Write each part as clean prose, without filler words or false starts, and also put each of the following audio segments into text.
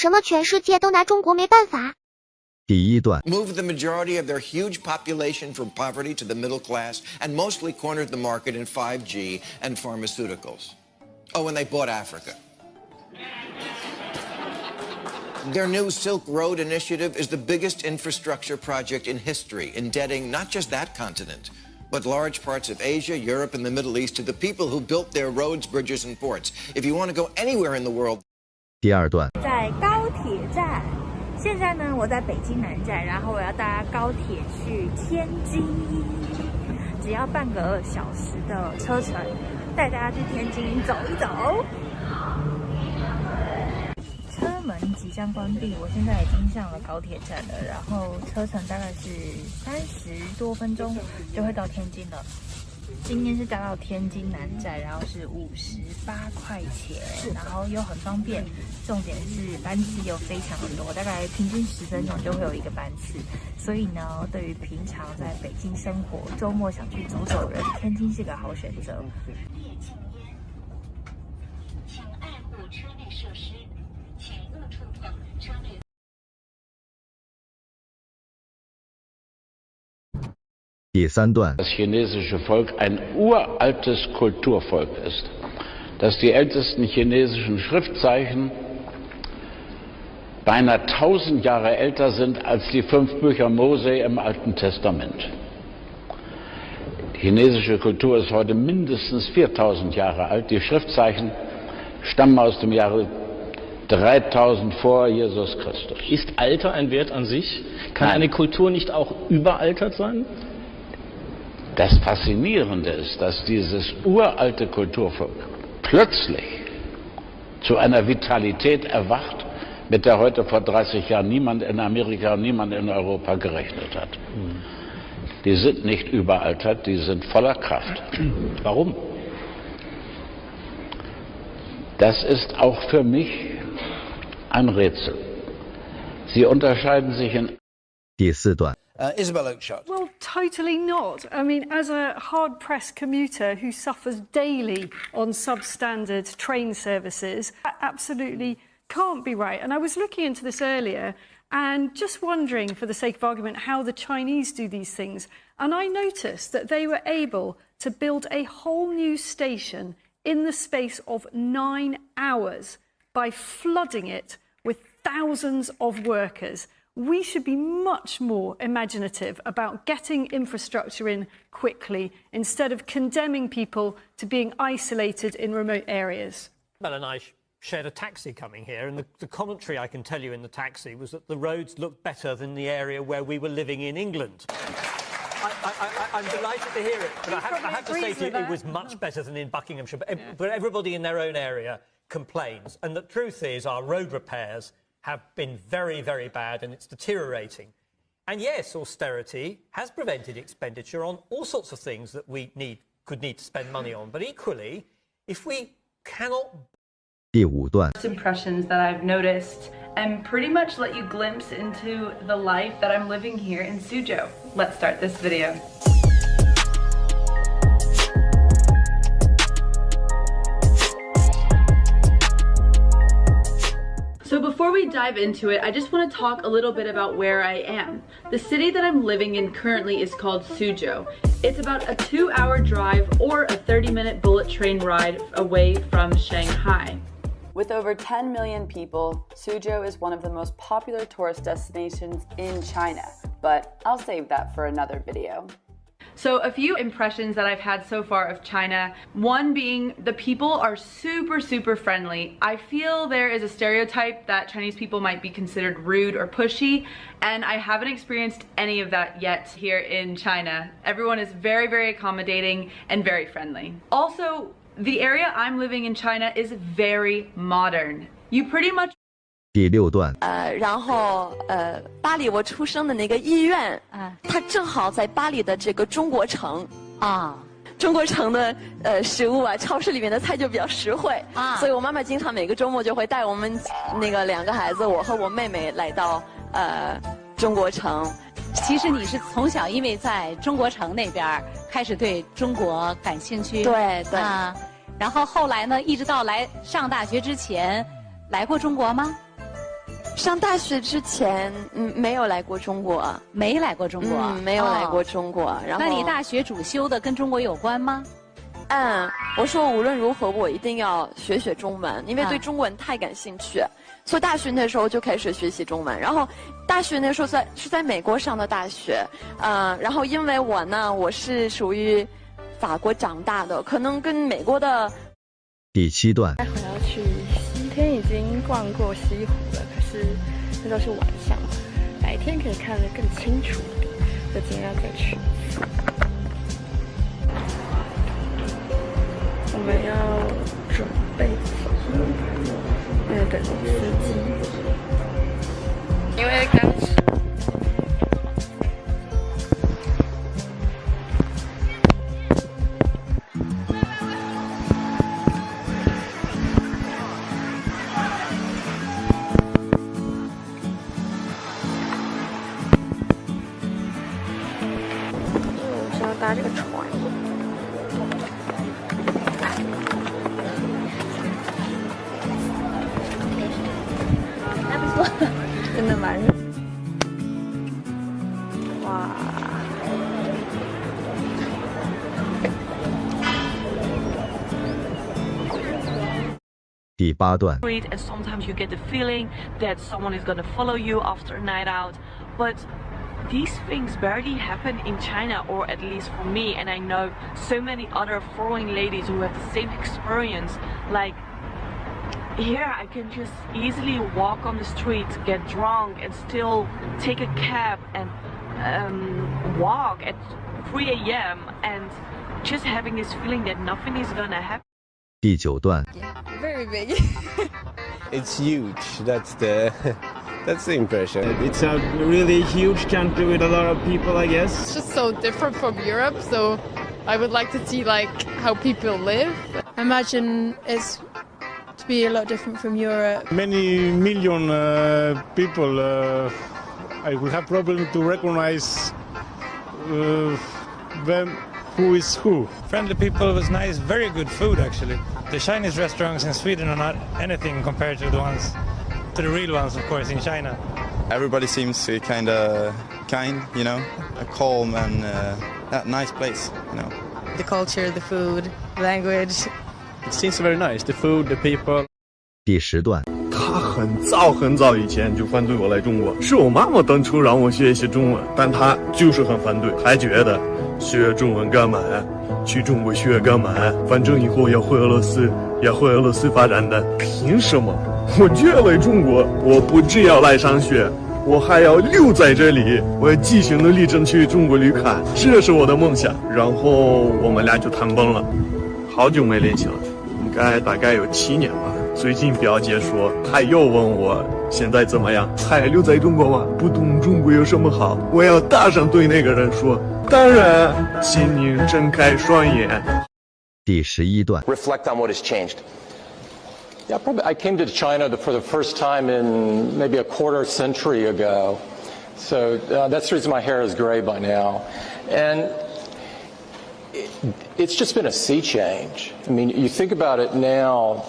什么全世界都拿中国没办法。第一段 moved the majority of their huge population from poverty to the middle class and mostly cornered the market in 5G and pharmaceuticals. Oh, and they bought Africa. Their new Silk Road initiative is the biggest infrastructure project in history, indebting not just that continent, but large parts of Asia, Europe, and the Middle East to the people who built their roads, bridges, and ports. If you want to go anywhere in the world... 第二段在高铁站，现在呢，我在北京南站，然后我要搭高铁去天津，只要半个小时的车程，带大家去天津走一走。车门即将关闭，我现在已经上了高铁站了，然后车程大概是30多分钟就会到天津了。今天是搭到天津南站，然后是58块钱，然后又很方便，重点是班次又非常的多，大概平均10分钟就会有一个班次，所以呢，对于平常在北京生活、周末想去走走的人，天津是个好选择。请爱护车内设施，请勿触碰车内。第三段 Das chinesische Volk ein uraltes Kulturvolk ist, dass die ältesten chinesischen Schriftzeichen beinahe 1000 Jahre älter sind als die 5 Bücher Mose im Alten Testament. Die chinesische Kultur ist heute mindestens 4000 Jahre alt. Die Schriftzeichen stammen aus dem Jahre 3000 vor Jesus Christus. Ist Alter ein Wert an sich? Kann eine Kultur nicht auch überaltert sein? Das Faszinierende ist, dass dieses uralte Kulturvolk plötzlich zu einer Vitalität erwacht, mit der heute vor 30 Jahren niemand in Amerika und niemand in Europa gerechnet hat. Die sind nicht überaltert, die sind voller Kraft. Warum? Das ist auch für mich ein Rätsel. Sie unterscheiden sich in第四段 Isabel Oakeshott. Well, totally not. I mean, as a hard-pressed commuter who suffers daily on substandard train services, that absolutely can't be right. And I was looking into this earlier and just wondering, for the sake of argument, how the Chinese do these things. And I noticed that they were able to build a whole new station in the space of 9 hours by flooding it with thousands of workers. We should be much more imaginative about getting infrastructure in quickly instead of condemning people to being isolated in remote areas. Well, and I shared a taxi coming here, and the commentary I can tell you in the taxi was that the roads looked better than the area where we were living in England. I'm delighted to hear it, but I have to say to you, it was much better than in Buckinghamshire. But everybody in their own area complains, and the truth is our road repairs have been very, very bad, and it's deteriorating. And yes, austerity has prevented expenditure on all sorts of things that we could need to spend money on. But equally, if we cannot... 第五段 impressions that I've noticed and pretty much let you glimpse into the life that I'm living here in Suzhou. Let's start this video. So before we dive into it, I just want to talk a little bit about where I am. The city that I'm living in currently is called Suzhou. It's about a 2-hour drive or a 30-minute bullet train ride away from Shanghai. With over 10 million people, Suzhou is one of the most popular tourist destinations in China, but I'll save that for another video. So a few impressions that I've had so far of China, one being the people are super, super friendly. I feel there is a stereotype that Chinese people might be considered rude or pushy, and I haven't experienced any of that yet here in China. Everyone is very, very accommodating and very friendly. Also, the area I'm living in China is very modern. You pretty much 第六段然后巴黎我出生的那个医院它正好在巴黎的这个中国城中国城的食物啊，超市里面的菜就比较实惠所以我妈妈经常每个周末就会带我们那个2个孩子，我和我妹妹来到中国城。其实你是从小因为在中国城那边开始对中国感兴趣，对对然后后来呢，一直到来上大学之前，来过中国吗？上大学之前，没有来过中国，没来过中国，没有来过中国。然后，那你大学主修的跟中国有关吗？我说无论如何我一定要学中文，因为对中文太感兴趣。所以大学那时候就开始学习中文，然后大学那时候是在美国上的大学，然后因为我是属于法国长大的，可能跟美国的。第7段。待会要去西天已经逛过西湖了，可是那都是晚上，白天可以看得更清楚，所以今天要再去。我们要准备走，因为等司机，因为刚吃。我是要搭这个船。真的蛮热，哇！第8段。 And sometimes you get the feeling that someone is gonna follow you after a night out, but these things barely happen in China, or at least for me, and I know so many other foreign ladies who have the same experience. Like, here I can just easily walk on the street, get drunk, and still take a cab and walk at 3 a.m. and just having this feeling that nothing is gonna happen. 第9段。 Very big. It's huge. That's the impression. It's a really huge country with a lot of people, I guess. It's just so different from Europe, so I would like to see like how people live. I imagine it's to be a lot different from Europe. Many million people. I will have problem to recognize them. Who is who? Friendly people, was nice, very good food actually. The Chinese restaurants in Sweden are not anything compared to the real ones, of course, in China. Everybody seems kind of kind, you know, a calm and a nice place, you know. The culture, the food, language. It seems very nice. The food, the people. 第10段。 他很早以前就反对我来中国，是我妈妈当初让我学一些中文，但他就是很反对，还觉得学中文干嘛呀？去中国学干嘛呀？反正以后要回俄罗斯发展的，凭什么？我就要来中国，我不只要来上学，我还要留在这里，我要继续努力争取中国绿卡，这是我的梦想。然后我们俩就谈崩了，好久没联系了，应该大概有7年吧。 最近表姐说，她又问我现在怎么样，还留在中国吗？不懂中国有什么好？我要大声对那个人说，当然，请您睁开双眼。第11段。 Reflect on what has changed. Yeah, probably. I came to China for the first time in maybe a quarter century ago, so that's the reason my hair is gray by now, and. It's just been a sea change. I mean, you think about it now,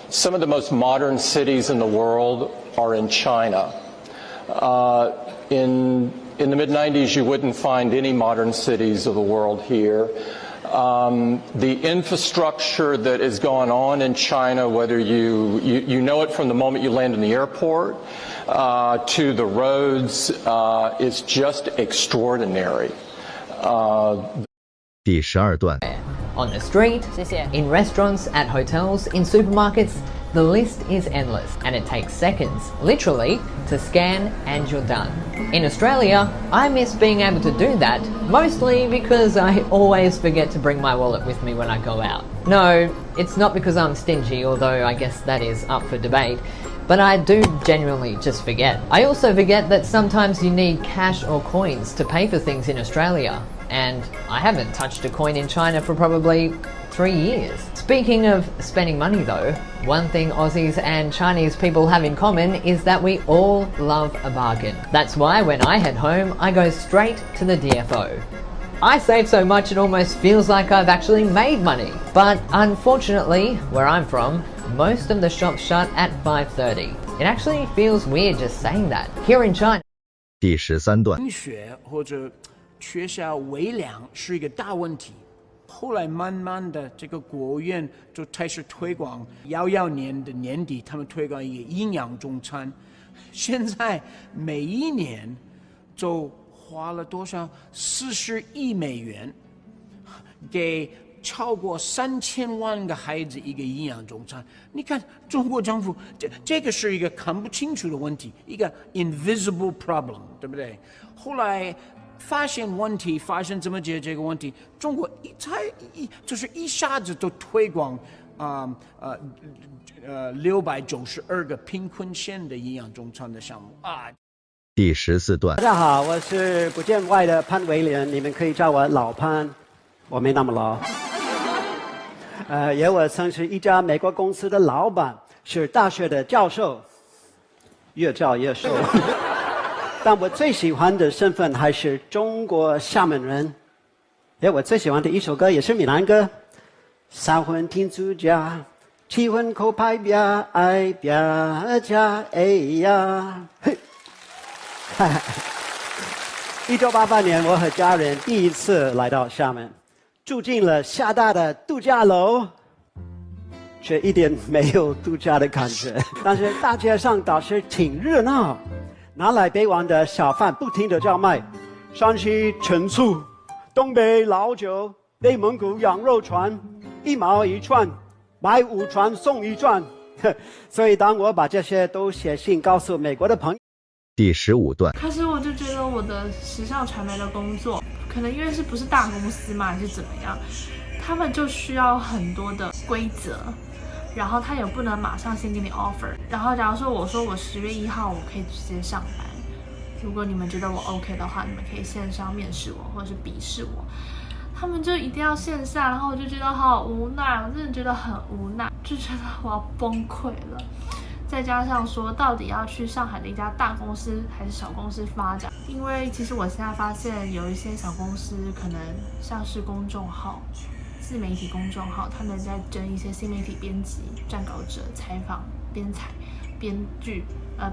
some of the most modern cities in the world are in China. In the mid-90s, you wouldn't find any modern cities of the world here. The infrastructure that is going on in China, whether you know it from the moment you land in the airport to the roads, is just extraordinary. 第12段。 On the street, in restaurants, at hotels, in supermarkets, the list is endless and it takes seconds, literally, to scan and you're done. In Australia, I miss being able to do that, mostly because I always forget to bring my wallet with me when I go out. No, it's not because I'm stingy, although I guess that is up for debate. But I do genuinely just forget. I also forget that sometimes you need cash or coins to pay for things in Australia. And I haven't touched a coin in China for probably 3 years. Speaking of spending money though, one thing Aussies and Chinese people have in common is that we all love a bargain. That's why when I head home, I go straight to the DFO. I save so much it almost feels like I've actually made money. But unfortunately, where I'm from, most of the shops shut at 5:30. It actually feels weird just saying that. Here in China. 第13段。冰雪或者缺少微粮是一个大问题。后来慢慢的，这个国务院就开始推广，11年的年底，他们推广一个营养中餐。现在每一年就花了多少？40亿美元，给超过3000万个孩子一个营养中餐。你看中国政府，这个是一个看不清楚的问题，一个 invisible problem， 对不对？后来发现问题，发现怎么解决这个问题，中国就是一下子就推广692个贫困县的营养中餐的项目啊。第14段。大家好，我是不见外的潘维廉，你们可以叫我老潘，我没那么老。也我曾是一家美国公司的老板，是大学的教授，越教越瘦。但我最喜欢的身份还是中国厦门人。我最喜欢的一首歌也是闽南歌，三婚天主家，七婚口牌表，爱表家，哎呀，嘿。1988年，我和家人第一次来到厦门，住进了厦大的度假楼，却一点没有度假的感觉。但是大街上倒是挺热闹，南来北往的小贩不停地叫卖，山西陈醋、东北老酒、内蒙古羊肉串，1毛1串，买5串送1串。所以当我把这些都写信告诉美国的朋友。第15段。可是我就觉得我的时尚传媒的工作，可能因为不是大公司嘛，还是怎么样，他们就需要很多的规则，然后他也不能马上先给你 offer。然后假如说我说我10月1号我可以直接上班，如果你们觉得我 OK 的话，你们可以线上面试我或者是笔试我。他们就一定要线下，然后我就觉得好无奈，我真的觉得很无奈，就觉得我要崩溃了。再加上说，到底要去上海的一家大公司还是小公司发展？因为其实我现在发现有一些小公司，可能像是公众号、自媒体公众号，他们在争一些新媒体编辑、撰稿者、采访、编采、编剧、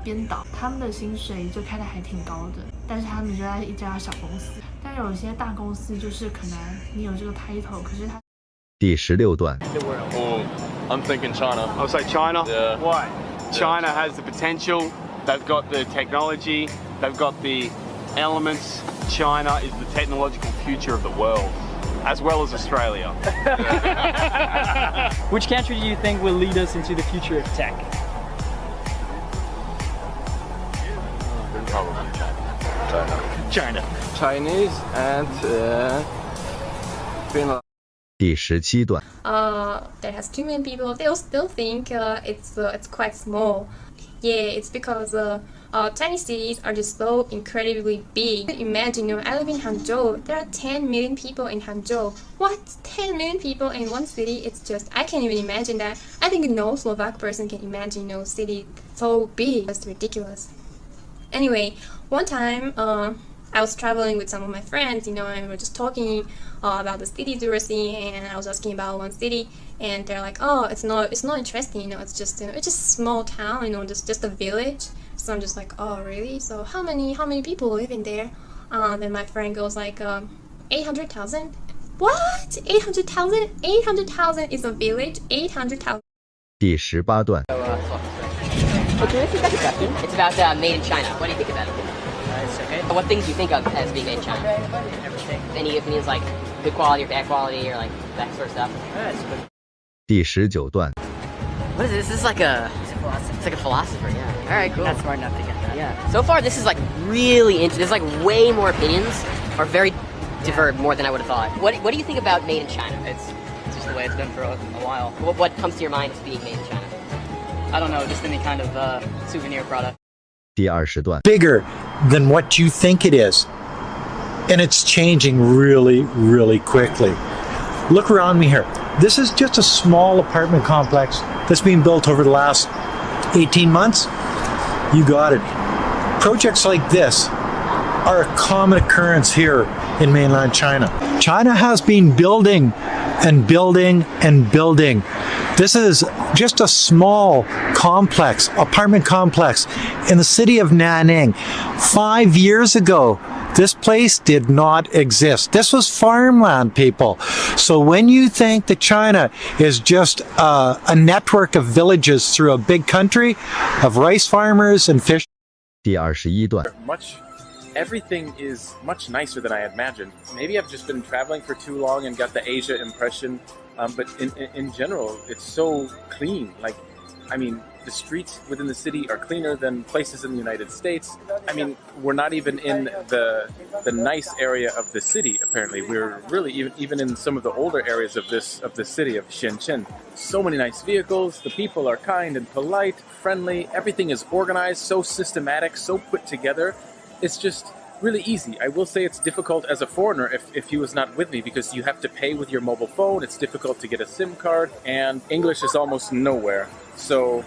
编导，他们的薪水就开得还挺高的，但是他们就在一家小公司。但有一些大公司，就是可能你有这个 title， 可是他。第16段。I'm thinking China. I'll say China. Yeah. Why? China has the potential, they've got the technology, they've got the elements. China is the technological future of the world, as well as Australia. Which country do you think will lead us into the future of tech? Probably China. Chinese and Finland. 第17段。That has too many people. They'll still think it's quite small. Yeah, it's because tiny cities are just so incredibly big. Imagine, I live in Hangzhou. There are 10 million people in Hangzhou. What? 10 million people in one city? It's just, I can't even imagine that. I think no Slovak person can imagine no city so big. That's ridiculous. Anyway, one time, I was traveling with some of my friends, and we were just talking about the cities we were seeing, and I was asking about one city, and they're like, "Oh, it's not interesting, it's just it's just a small town, just a village." So I'm just like, "Oh, really? So how many people live in there?" Then my friend goes like, 800,000. What? 800,000? 800,000 is a village? 800,000. 第18段。It's about made in China. What do you think about it? Okay. What things do you think of as being made in China? Everything. Any opinions like good quality or bad quality or like that sort of stuff? 第19段。What is this? This is like it's like a philosopher, yeah. All right, cool. That's smart enough to get that. Yeah. So far, this is like really interesting. There's like way more opinions, or very differ more than I would have thought. What do you think about made in China? It's just the way it's been for a while. What comes to your mind as being made in China? I don't know, just any kind of souvenir product. 第20段。 Bigger than what you think it is. And it's changing really, really quickly. Look around me here. This is just a small apartment complex that's been built over the last 18 months. You got it. Projects like this are a common occurrence here in mainland China. China has been building and building and building This is just a small complex, apartment complex in the city of Nanning. 5 years ago, this place did not exist. This was farmland, people. So when you think that China is just a network of villages through a big country of rice farmers and fish. 第21段 Everything is much nicer than I imagined. Maybe I've just been traveling for too long and got the Asia impression, but in general, it's so clean. Like, I mean, the streets within the city are cleaner than places in the United States. I mean, we're not even in the nice area of the city. Apparently, we're really even in some of the older areas of the city of Shenzhen. So many nice vehicles. The people are kind and polite, friendly. Everything is organized, so systematic, so put together. It's just really easy. I will say it's difficult as a foreigner if he was not with me, because you have to pay with your mobile phone. It's difficult to get a SIM card, and English is almost nowhere. So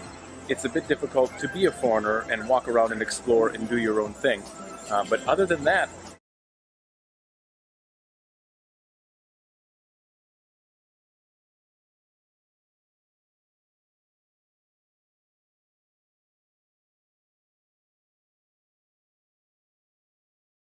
it's a bit difficult to be a foreigner and walk around and explore and do your own thing. But other than that,